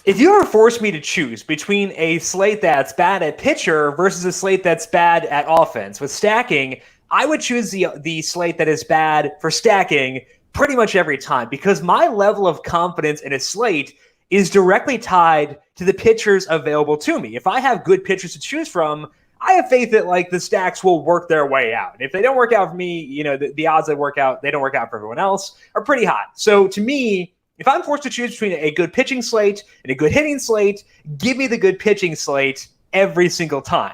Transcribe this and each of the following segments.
If you ever force me to choose between a slate that's bad at pitcher versus a slate that's bad at offense with stacking, I would choose the slate that is bad for stacking pretty much every time, because my level of confidence in a slate is directly tied to the pitchers available to me. If I have good pitchers to choose from, I have faith that like the stacks will work their way out. And if they don't work out for me, the odds they don't work out for everyone else are pretty high. So to me, if I'm forced to choose between a good pitching slate and a good hitting slate, give me the good pitching slate every single time.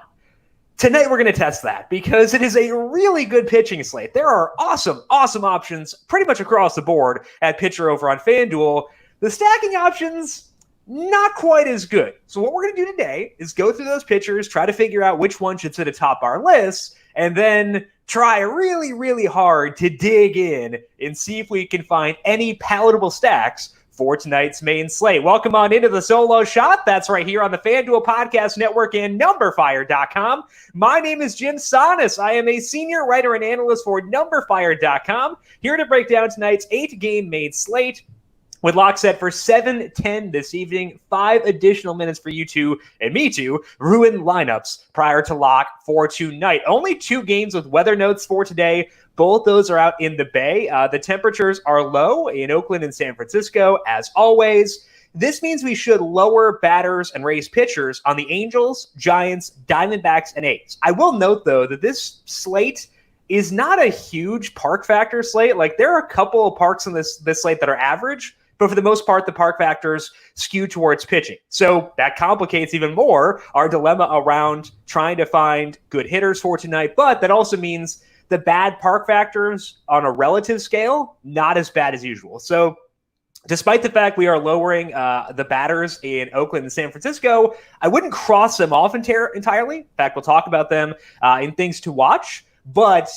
Tonight, we're going to test that because it is a really good pitching slate. There are awesome options pretty much across the board at pitcher over on FanDuel. The stacking options, not quite as good. So what we're going to do today is go through those pitchers, try to figure out which one should sit atop our list, and then try really, really hard to dig in and see if we can find any palatable stacks for tonight's main slate. Welcome on into the solo shot. That's right here on the FanDuel Podcast Network and numberFire.com. My name is Jim Sonis. I am a senior writer and analyst for numberFire.com, here to break down tonight's 8-game main slate, with lock set for 7:10 this evening, 5 additional minutes for you two and me to ruin lineups prior to lock for tonight. Only 2 games with weather notes for today. Both those are out in the Bay. The temperatures are low in Oakland and San Francisco, as always. This means we should lower batters and raise pitchers on the Angels, Giants, Diamondbacks, and A's. I will note, though, that this slate is not a huge park factor slate. Like, there are a couple of parks in this slate that are average, but for the most part, the park factors skew towards pitching. So that complicates even more our dilemma around trying to find good hitters for tonight. But that also means the bad park factors on a relative scale, not as bad as usual. So despite the fact we are lowering the batters in Oakland and San Francisco, I wouldn't cross them off entirely. In fact, we'll talk about them in things to watch. But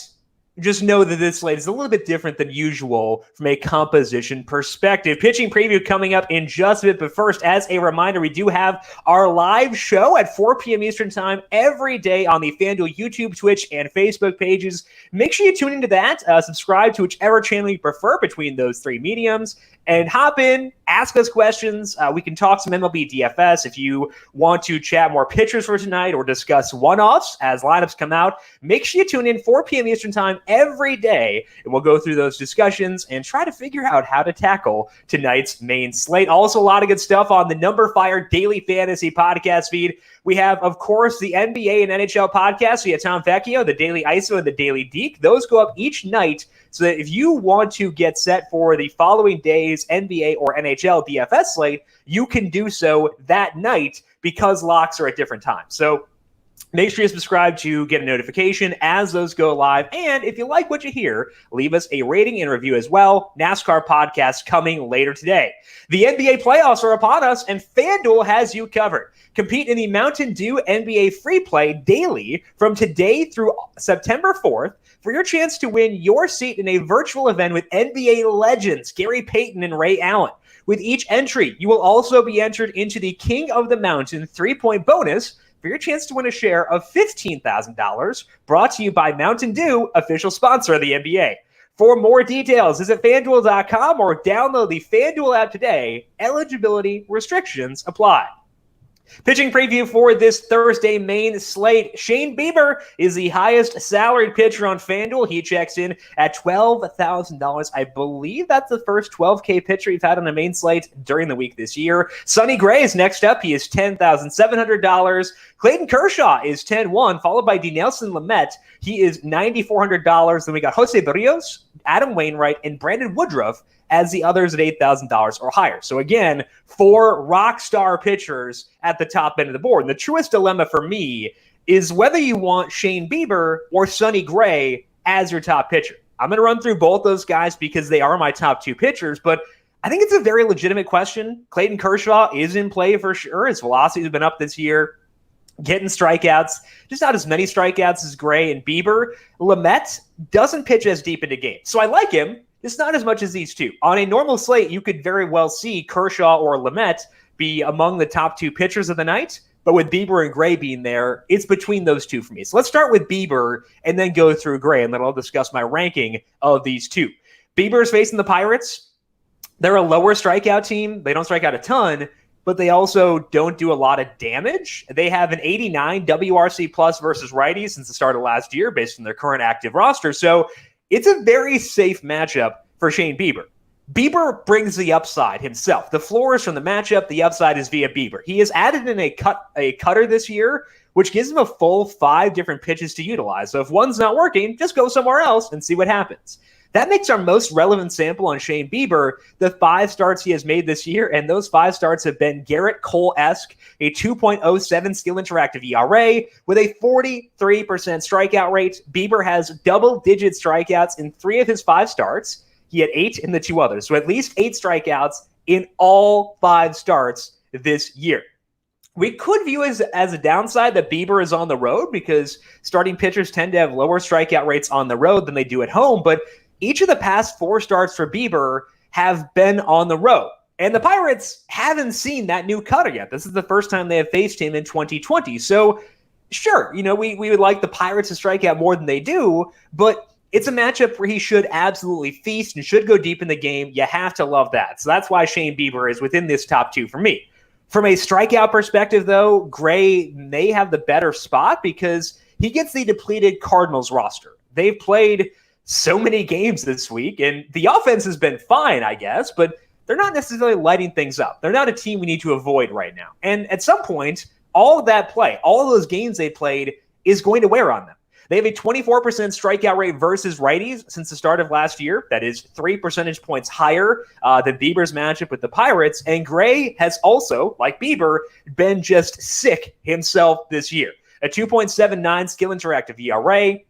just know that this slate is a little bit different than usual from a composition perspective. Pitching preview coming up in just a bit, but first, as a reminder, we do have our live show at 4 p.m. Eastern Time every day on the FanDuel YouTube, Twitch, and Facebook pages. Make sure you tune into that. Subscribe to whichever channel you prefer between those 3 mediums, and hop in, ask us questions. We can talk some MLB DFS. If you want to chat more pitchers for tonight or discuss one-offs as lineups come out, make sure you tune in 4 p.m. Eastern Time every day, and we'll go through those discussions and try to figure out how to tackle tonight's main slate. Also, a lot of good stuff on the numberFire Daily Fantasy Podcast feed. We have, of course, the NBA and NHL podcast. We have Tom Vecchio, the Daily ISO, and the Daily Deke. Those go up each night, so that if you want to get set for the following day's NBA or NHL DFS slate, you can do so that night because locks are at different times. So make sure you subscribe to get a notification as those go live. And if you like what you hear, leave us a rating and review as well. NASCAR podcast coming later today. The NBA playoffs are upon us, and FanDuel has you covered. Compete in the Mountain Dew NBA Free Play daily from today through September 4th for your chance to win your seat in a virtual event with NBA legends Gary Payton and Ray Allen. With each entry, you will also be entered into the King of the Mountain 3-point bonus for your chance to win a share of $15,000, brought to you by Mountain Dew, official sponsor of the NBA. For more details, visit FanDuel.com or download the FanDuel app today. Eligibility restrictions apply. Pitching preview for this Thursday main slate. Shane Bieber is the highest salaried pitcher on FanDuel. He checks in at $12,000. I believe that's the first $12K pitcher we've had on a main slate during the week this year. Sonny Gray is next up. He is $10,700. Clayton Kershaw is $10,100, followed by Dinelson Lamet. He is $9,400. Then we got Jose Berrios, Adam Wainwright, and Brandon Woodruff as the others at $8,000 or higher. So again, 4 rock star pitchers at the top end of the board. And the truest dilemma for me is whether you want Shane Bieber or Sonny Gray as your top pitcher. I'm going to run through both those guys because they are my top 2 pitchers, but I think it's a very legitimate question. Clayton Kershaw is in play for sure. His velocity has been up this year, getting strikeouts, just not as many strikeouts as Gray and Bieber. Lamet doesn't pitch as deep into games, so I like him. It's not as much as these two. On a normal slate, you could very well see Kershaw or Lamet be among the top 2 pitchers of the night, but with Bieber and Gray being there, it's between those two for me. So let's start with Bieber and then go through Gray, and then I'll discuss my ranking of these two. Bieber is facing the Pirates. They're a lower strikeout team. They don't strike out a ton, but they also don't do a lot of damage. They have an 89 WRC plus versus righties since the start of last year based on their current active roster. So it's a very safe matchup for Shane Bieber. Bieber brings the upside himself. The floor is from the matchup. The upside is via Bieber. He has added in a cutter this year, which gives him a full 5 different pitches to utilize. So if one's not working, just go somewhere else and see what happens. That makes our most relevant sample on Shane Bieber the 5 starts he has made this year, and those 5 starts have been Garrett Cole-esque, a 2.07 skill interactive ERA with a 43% strikeout rate. Bieber has double-digit strikeouts in 3 of his 5 starts. He had 8 in the 2 others, so at least 8 strikeouts in all 5 starts this year. We could view as a downside that Bieber is on the road because starting pitchers tend to have lower strikeout rates on the road than they do at home, but each of the past 4 starts for Bieber have been on the road. And the Pirates haven't seen that new cutter yet. This is the first time they have faced him in 2020. So, sure, we would like the Pirates to strike out more than they do, but it's a matchup where he should absolutely feast and should go deep in the game. You have to love that. So that's why Shane Bieber is within this top 2 for me. From a strikeout perspective, though, Gray may have the better spot because he gets the depleted Cardinals roster. They've played so many games this week, and the offense has been fine, I guess, but they're not necessarily lighting things up. They're not a team we need to avoid right now. And at some point, all of that play, all of those games they played is going to wear on them. They have a 24% strikeout rate versus righties since the start of last year. That is 3 percentage points higher than Bieber's matchup with the Pirates. And Gray has also, like Bieber, been just sick himself this year. A 2.79 skill interactive ERA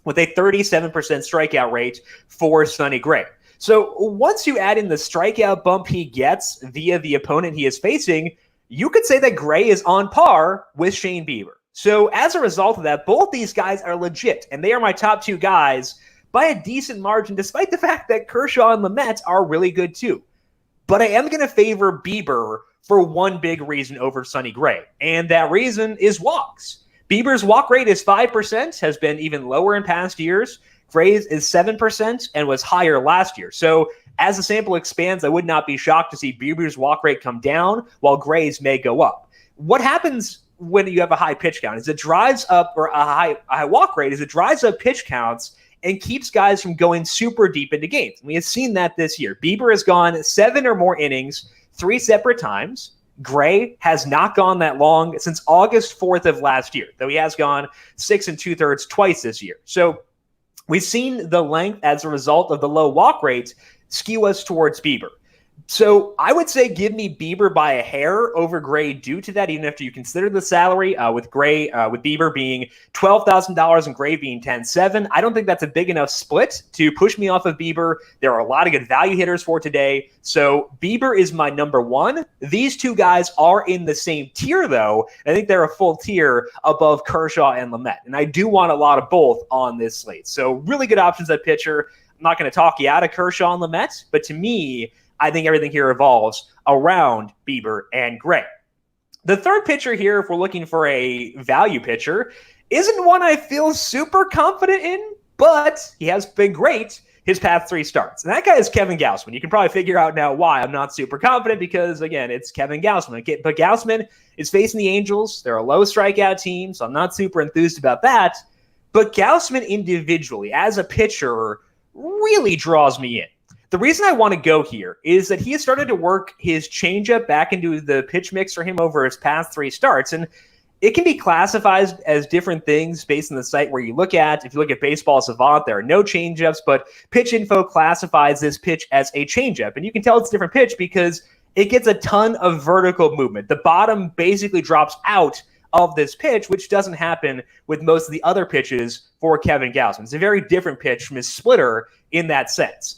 with a 37% strikeout rate for Sonny Gray. So once you add in the strikeout bump he gets via the opponent he is facing, you could say that Gray is on par with Shane Bieber. So as a result of that, both these guys are legit, and they are my top 2 guys by a decent margin, despite the fact that Kershaw and Lamet are really good too. But I am going to favor Bieber for one big reason over Sonny Gray, and that reason is walks. Bieber's walk rate is 5%, has been even lower in past years. Gray's is 7% and was higher last year. So as the sample expands, I would not be shocked to see Bieber's walk rate come down while Gray's may go up. What happens when you have a high pitch count is it drives up, or a high walk rate is it drives up pitch counts and keeps guys from going super deep into games. We have seen that this year. Bieber has gone 7 or more innings 3 separate times. Gray has not gone that long since August 4th of last year, though he has gone 6 2/3 twice this year. So we've seen the length as a result of the low walk rates skew us towards Bieber. So I would say give me Bieber by a hair over Gray due to that, even after you consider the salary with Bieber being $12,000 and Gray being $10,700. I don't think that's a big enough split to push me off of Bieber. There are a lot of good value hitters for today. So Bieber is my number 1. These 2 guys are in the same tier, though. I think they're a full tier above Kershaw and Lamet. And I do want a lot of both on this slate. So really good options at pitcher. I'm not going to talk you out of Kershaw and Lamet, but to me, I think everything here evolves around Bieber and Gray. The third pitcher here, if we're looking for a value pitcher, isn't one I feel super confident in, but he has been great his past 3 starts. And that guy is Kevin Gausman. You can probably figure out now why I'm not super confident because, again, it's Kevin Gausman. But Gausman is facing the Angels. They're a low strikeout team, so I'm not super enthused about that. But Gausman individually, as a pitcher, really draws me in. The reason I want to go here is that he has started to work his changeup back into the pitch mix for him over his past 3 starts. And it can be classified as different things based on the site where you look at. If you look at Baseball Savant, there are no changeups, but Pitch Info classifies this pitch as a changeup. And you can tell it's a different pitch because it gets a ton of vertical movement. The bottom basically drops out of this pitch, which doesn't happen with most of the other pitches for Kevin Gausman. It's a very different pitch from his splitter in that sense.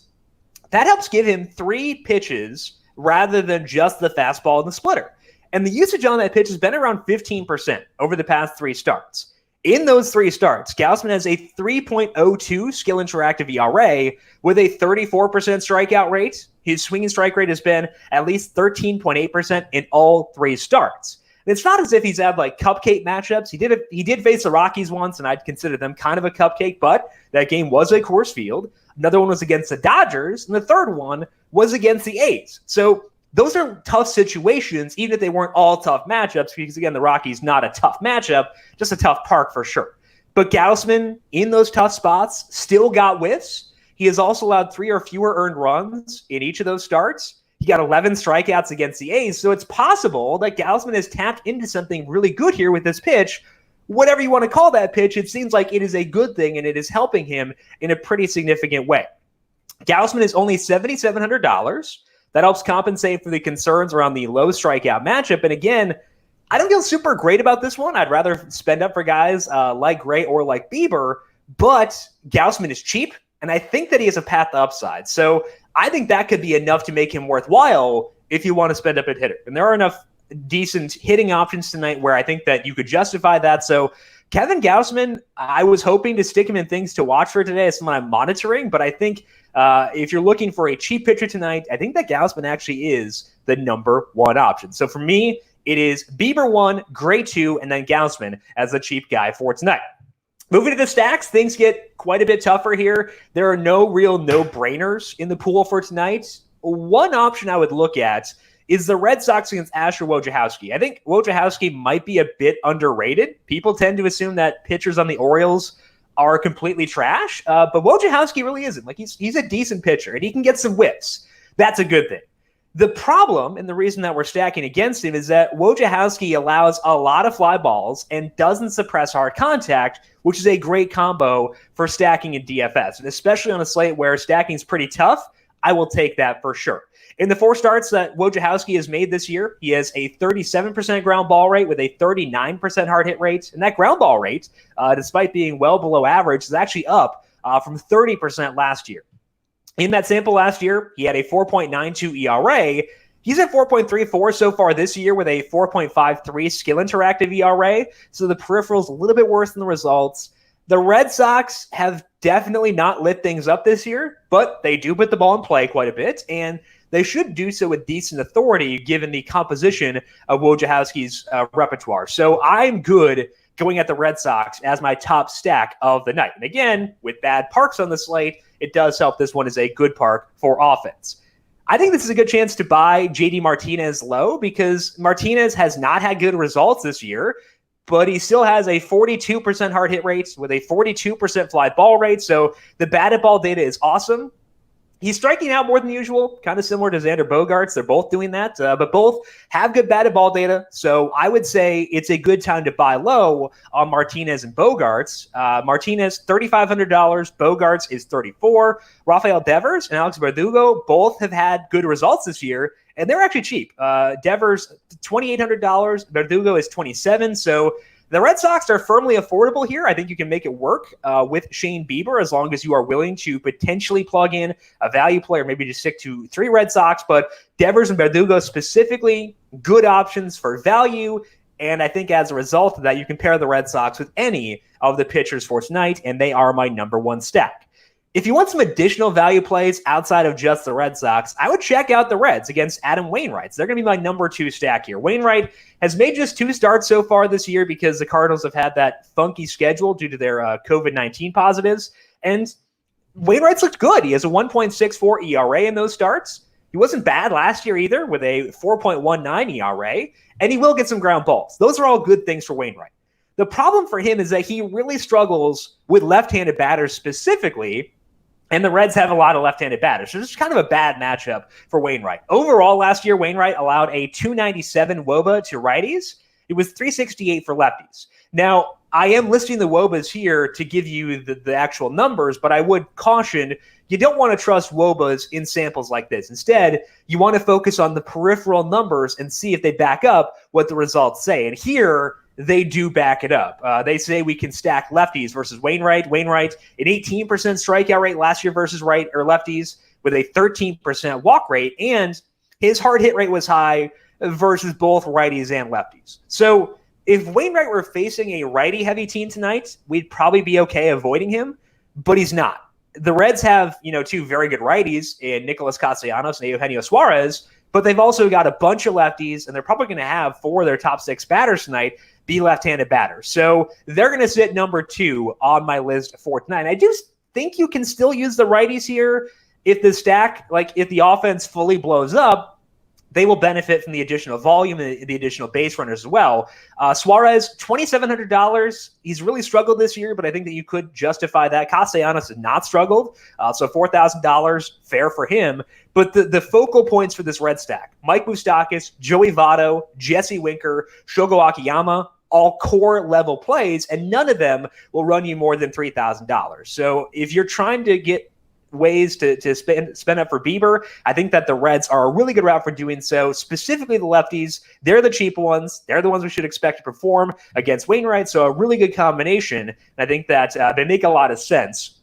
That helps give him 3 pitches rather than just the fastball and the splitter. And the usage on that pitch has been around 15% over the past 3 starts. In those 3 starts, Gausman has a 3.02 skill interactive ERA with a 34% strikeout rate. His swing and strike rate has been at least 13.8% in all 3 starts. And it's not as if he's had like cupcake matchups. He did face the Rockies once, and I'd consider them kind of a cupcake, but that game was a Coors Field. Another one was against the Dodgers, and the third one was against the A's. So those are tough situations, even if they weren't all tough matchups, because, again, the Rockies, not a tough matchup, just a tough park for sure. But Gausman, in those tough spots, still got whiffs. He has also allowed 3 or fewer earned runs in each of those starts. He got 11 strikeouts against the A's, so it's possible that Gausman has tapped into something really good here with this pitch. Whatever you want to call that pitch, it seems like it is a good thing, and it is helping him in a pretty significant way. Gausman is only $7,700. That helps compensate for the concerns around the low strikeout matchup. And again, I don't feel super great about this one. I'd rather spend up for guys like Gray or like Bieber, but Gausman is cheap, and I think that he has a path to upside. So I think that could be enough to make him worthwhile if you want to spend up at hitter. And there are enough decent hitting options tonight where I think that you could justify that. So Kevin Gausman, I was hoping to stick him in things to watch for today as someone I'm monitoring, but I think if you're looking for a cheap pitcher tonight, I think that Gausman actually is the number one option. So for me, it is Bieber 1, Gray 2, and then Gausman as the cheap guy for tonight. Moving to the stacks, things get quite a bit tougher here. There are no real no-brainers in the pool for tonight. One option I would look at is the Red Sox against Asher Wojciechowski. I think Wojciechowski might be a bit underrated. People tend to assume that pitchers on the Orioles are completely trash, but Wojciechowski really isn't. Like he's a decent pitcher, and he can get some whiffs. That's a good thing. The problem, and the reason that we're stacking against him, is that Wojciechowski allows a lot of fly balls and doesn't suppress hard contact, which is a great combo for stacking in DFS. And especially on a slate where stacking is pretty tough, I will take that for sure. In the 4 starts that Wojciechowski has made this year, he has a 37% ground ball rate with a 39% hard hit rate. And that ground ball rate, despite being well below average, is actually up from 30% last year. In that sample last year, he had a 4.92 ERA. He's at 4.34 so far this year with a 4.53 skill interactive ERA. So the peripheral's a little bit worse than the results. The Red Sox have definitely not lit things up this year, but they do put the ball in play quite a bit, and they should do so with decent authority given the composition of Wojciechowski's repertoire. So I'm good going at the Red Sox as my top stack of the night. And again, with bad parks on the slate, it does help this one is a good park for offense. I think this is a good chance to buy JD Martinez low because Martinez has not had good results this year, but he still has a 42% hard hit rate with a 42% fly ball rate. So the batted ball data is awesome. He's striking out more than usual, kind of similar to Xander Bogaerts. They're both doing that, but both have good batted ball data. So I would say it's a good time to buy low on Martinez and Bogaerts. Martinez, $3,500. Bogaerts is $34,000. Rafael Devers and Alex Verdugo both have had good results this year, and they're actually cheap. Devers, $2,800. Verdugo is $27,000. So the Red Sox are firmly affordable here. I think you can make it work with Shane Bieber as long as you are willing to potentially plug in a value player, maybe just stick to 3 Red Sox. But Devers and Verdugo specifically, good options for value. And I think as a result of that, you can pair the Red Sox with any of the pitchers for tonight, and they are my number one stack. If you want some additional value plays outside of just the Red Sox, I would check out the Reds against Adam Wainwright. They're going to be my number 2 stack here. Wainwright has made just 2 starts so far this year because the Cardinals have had that funky schedule due to their COVID-19 positives. And Wainwright's looked good. He has a 1.64 ERA in those starts. He wasn't bad last year either with a 4.19 ERA, and he will get some ground balls. Those are all good things for Wainwright. The problem for him is that he really struggles with left-handed batters specifically, and the Reds have a lot of left-handed batters. So this is kind of a bad matchup for Wainwright. Overall, last year, Wainwright allowed a 297 WOBA to righties. It was 368 for lefties. Now, I am listing the WOBAs here to give you the actual numbers, but I would caution you don't want to trust WOBAs in samples like this. Instead, you want to focus on the peripheral numbers and see if they back up what the results say. And here, they do back it up. They say we can stack lefties versus Wainwright. Wainwright, an 18% strikeout rate last year versus lefties with a 13% walk rate, and his hard hit rate was high versus both righties and lefties. So if Wainwright were facing a righty-heavy team tonight, we'd probably be okay avoiding him, but he's not. The Reds have, 2 very good righties in Nicholas Castellanos and Eugenio Suarez, but they've also got a bunch of lefties, and they're probably going to have 4 of their top 6 batters tonight be left-handed batters. So they're going to sit number 2 on my list for tonight. I do think you can still use the righties here if the stack, if the offense fully blows up, they will benefit from the additional volume and the additional base runners as well. Suarez, $2,700. He's really struggled this year, but I think that you could justify that. Castellanos has not struggled, so $4,000, fair for him. But the focal points for this red stack, Mike Moustakas, Joey Votto, Jesse Winker, Shogo Akiyama, all core level plays, and none of them will run you more than $3,000. So if you're trying to get ways to spend up for Bieber, I think that the Reds are a really good route for doing so. Specifically the lefties, they're the cheap ones. They're the ones we should expect to perform against Wainwright. So a really good combination. And I think that they make a lot of sense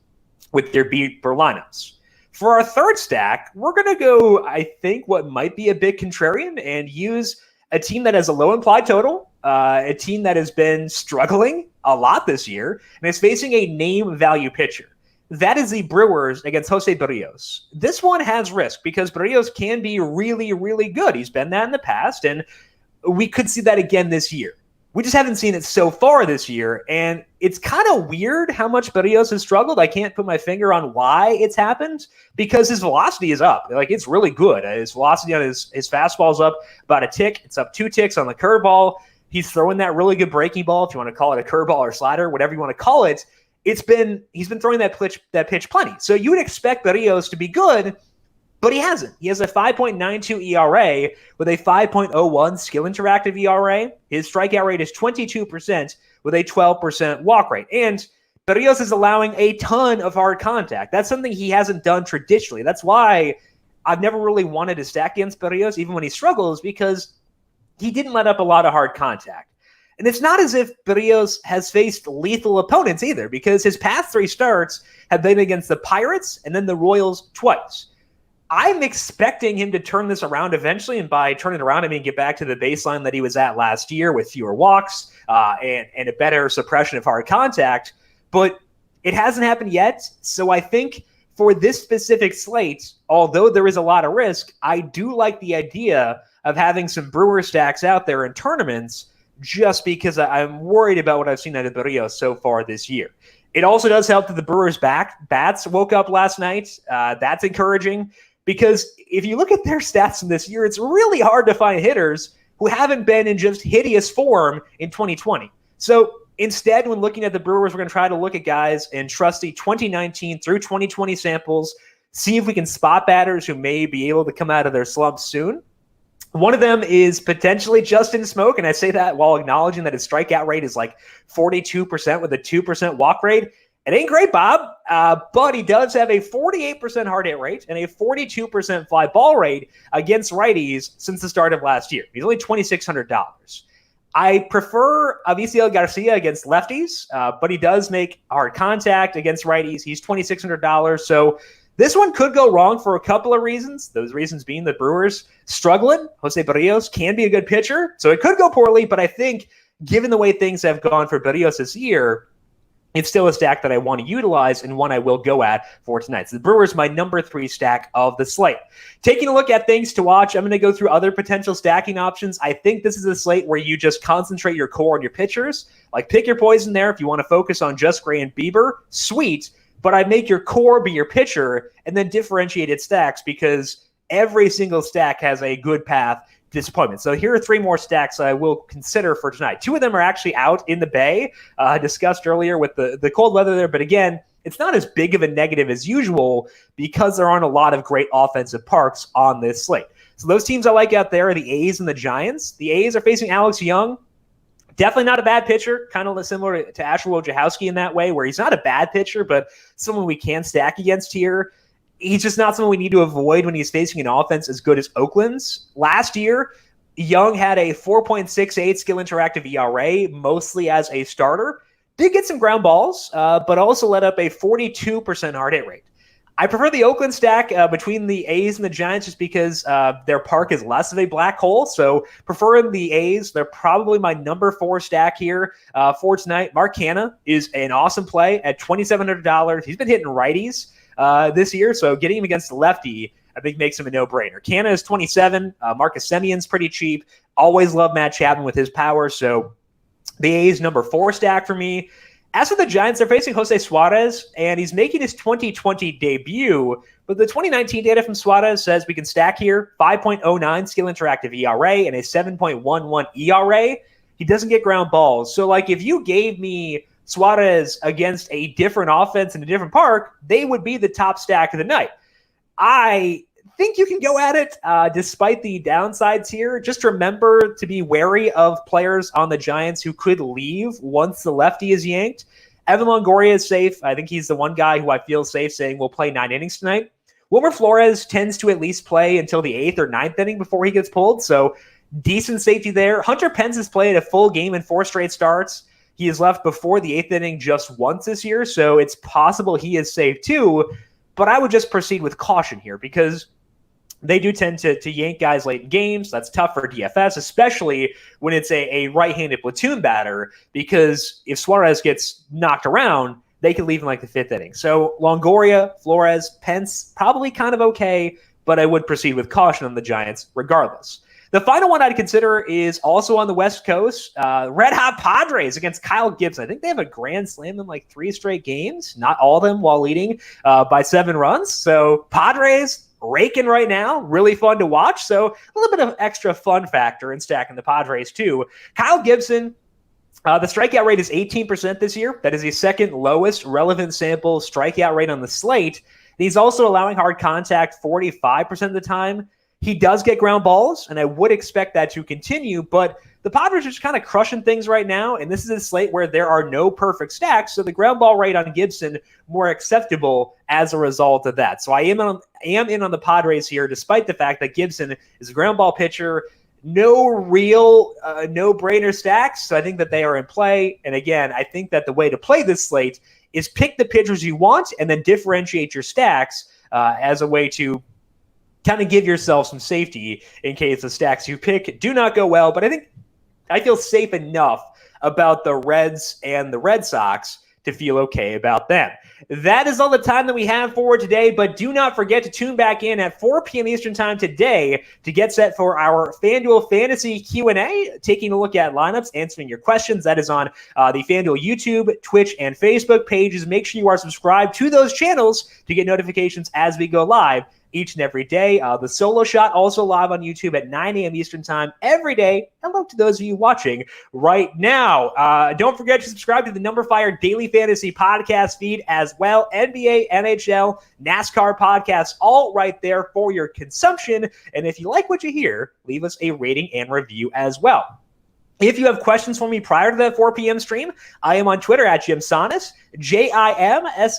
with their Bieber lineups. For our third stack, we're going to go, I think, what might be a bit contrarian and use a team that has a low implied total, a team that has been struggling a lot this year, and is facing a name value pitcher. That is the Brewers against Jose Berrios. This one has risk because Berrios can be really, really good. He's been that in the past, and we could see that again this year. We just haven't seen it so far this year, and it's kind of weird how much Berrios has struggled. I can't put my finger on why it's happened because his velocity is up. Like, it's really good. His velocity on his fastball is up about a tick. It's up 2 ticks on the curveball. He's throwing that really good breaking ball, if you want to call it a curveball or slider, whatever you want to call it. He's been throwing that pitch plenty. So you would expect Berrios to be good, but he hasn't. He has a 5.92 ERA with a 5.01 skill interactive ERA. His strikeout rate is 22% with a 12% walk rate. And Berrios is allowing a ton of hard contact. That's something he hasn't done traditionally. That's why I've never really wanted to stack against Berrios, even when he struggles, because he didn't let up a lot of hard contact. And it's not as if Berrios has faced lethal opponents either, because his past 3 starts have been against the Pirates and then the Royals twice. I'm expecting him to turn this around eventually, and by turning it around, I mean get back to the baseline that he was at last year with fewer walks and a better suppression of hard contact. But it hasn't happened yet, so I think for this specific slate, although there is a lot of risk, I do like the idea of having some Brewer stacks out there in tournaments, just because I'm worried about what I've seen out of Berrios so far this year. It also does help that the Brewers' bats woke up last night. That's encouraging, because if you look at their stats in this year, it's really hard to find hitters who haven't been in just hideous form in 2020. So instead, when looking at the Brewers, we're going to try to look at guys in trusty 2019 through 2020 samples, see if we can spot batters who may be able to come out of their slump soon. One of them is potentially Justin Smoke, and I say that while acknowledging that his strikeout rate is like 42% with a 2% walk rate. It ain't great, Bob, but he does have a 48% hard hit rate and a 42% fly ball rate against righties since the start of last year. He's only $2,600. I prefer Avisail Garcia against lefties, but he does make hard contact against righties. He's $2,600, so this one could go wrong for a couple of reasons. Those reasons being the Brewers struggling. Jose Berrios can be a good pitcher, so it could go poorly. But I think given the way things have gone for Berrios this year, it's still a stack that I want to utilize and one I will go at for tonight. So the Brewers, my number 3 stack of the slate. Taking a look at things to watch, I'm going to go through other potential stacking options. I think this is a slate where you just concentrate your core on your pitchers. Like, pick your poison there. If you want to focus on just Gray and Bieber, sweet. But I'd make your core be your pitcher and then differentiated stacks, because every single stack has a good path to disappointment. So here are 3 more stacks I will consider for tonight. 2 of them are actually out in the Bay, discussed earlier with the cold weather there. But again, it's not as big of a negative as usual because there aren't a lot of great offensive parks on this slate. So those teams I like out there are the A's and the Giants. The A's are facing Alex Young. Definitely not a bad pitcher, kind of similar to Asher Wojciechowski in that way, where he's not a bad pitcher, but someone we can stack against here. He's just not someone we need to avoid when he's facing an offense as good as Oakland's. Last year, Young had a 4.68 skill interactive ERA, mostly as a starter. Did get some ground balls, but also let up a 42% hard hit rate. I prefer the Oakland stack between the A's and the Giants just because their park is less of a black hole. So preferring the A's, they're probably my number 4 stack here for tonight. Mark Canha is an awesome play at $2,700. He's been hitting righties this year, so getting him against the lefty I think makes him a no-brainer. Canha is 27. Marcus Semion's pretty cheap. Always love Matt Chapman with his power. So the A's number 4 stack for me. As for the Giants, they're facing Jose Suarez, and he's making his 2020 debut. But the 2019 data from Suarez says we can stack here 5.09 skill interactive ERA and a 7.11 ERA. He doesn't get ground balls. So, like, if you gave me Suarez against a different offense in a different park, they would be the top stack of the night. I think you can go at it despite the downsides here. Just remember to be wary of players on the Giants who could leave once the lefty is yanked. Evan Longoria is safe. I think he's the one guy who I feel safe saying will play 9 innings tonight. Wilmer Flores tends to at least play until the 8th or 9th inning before he gets pulled, so decent safety there. Hunter Pence has played a full game in 4 straight starts. He has left before the 8th inning just once this year, so it's possible he is safe too, but I would just proceed with caution here because they do tend to yank guys late in games. That's tough for DFS, especially when it's a right-handed platoon batter, because if Suarez gets knocked around, they could leave in like the 5th inning. So Longoria, Flores, Pence, probably kind of okay, but I would proceed with caution on the Giants regardless. The final one I'd consider is also on the West Coast. Red Hot Padres against Kyle Gibson. I think they have a grand slam in like 3 straight games, not all of them while leading by 7 runs. So Padres raking right now, really fun to watch. So a little bit of extra fun factor in stacking the Padres too. Kyle Gibson, the strikeout rate is 18% this year. That is the second lowest relevant sample strikeout rate on the slate. He's also allowing hard contact 45% of the time. He does get ground balls, and I would expect that to continue, but the Padres are just kind of crushing things right now, and this is a slate where there are no perfect stacks, so the ground ball rate on Gibson more acceptable as a result of that. So I am in on the Padres here, despite the fact that Gibson is a ground ball pitcher. No real no-brainer stacks, so I think that they are in play. And again, I think that the way to play this slate is pick the pitchers you want and then differentiate your stacks as a way to kind of give yourself some safety in case the stacks you pick do not go well. But I feel safe enough about the Reds and the Red Sox to feel okay about them. That is all the time that we have for today, but do not forget to tune back in at 4 p.m. Eastern time today to get set for our FanDuel Fantasy Q&A, taking a look at lineups, answering your questions. That is on the FanDuel YouTube, Twitch, and Facebook pages. Make sure you are subscribed to those channels to get notifications as we go live each and every day. The Solo Shot also live on YouTube at 9 a.m. Eastern time every day. Hello to those of you watching right now. Don't forget to subscribe to the numberFire Daily Fantasy Podcast feed as well. NBA, NHL, NASCAR podcasts, all right there for your consumption. And if you like what you hear, leave us a rating and review as well. If you have questions for me prior to that 4 p.m. stream, I am on Twitter at JimSannes, JimSannes.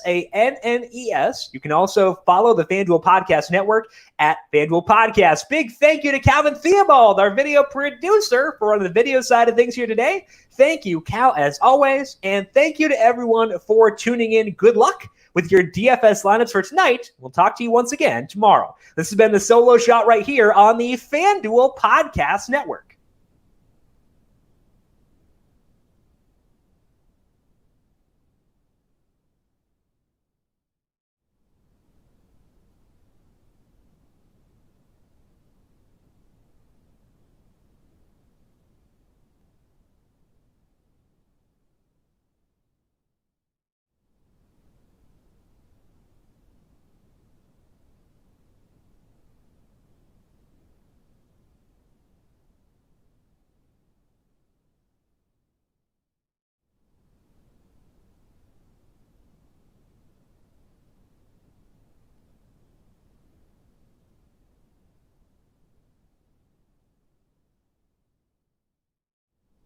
You can also follow the FanDuel Podcast Network at FanDuel Podcast. Big thank you to Calvin Theobald, our video producer, for on the video side of things here today. Thank you, Cal, as always. And thank you to everyone for tuning in. Good luck with your DFS lineups for tonight. We'll talk to you once again tomorrow. This has been the Solo Shot right here on the FanDuel Podcast Network.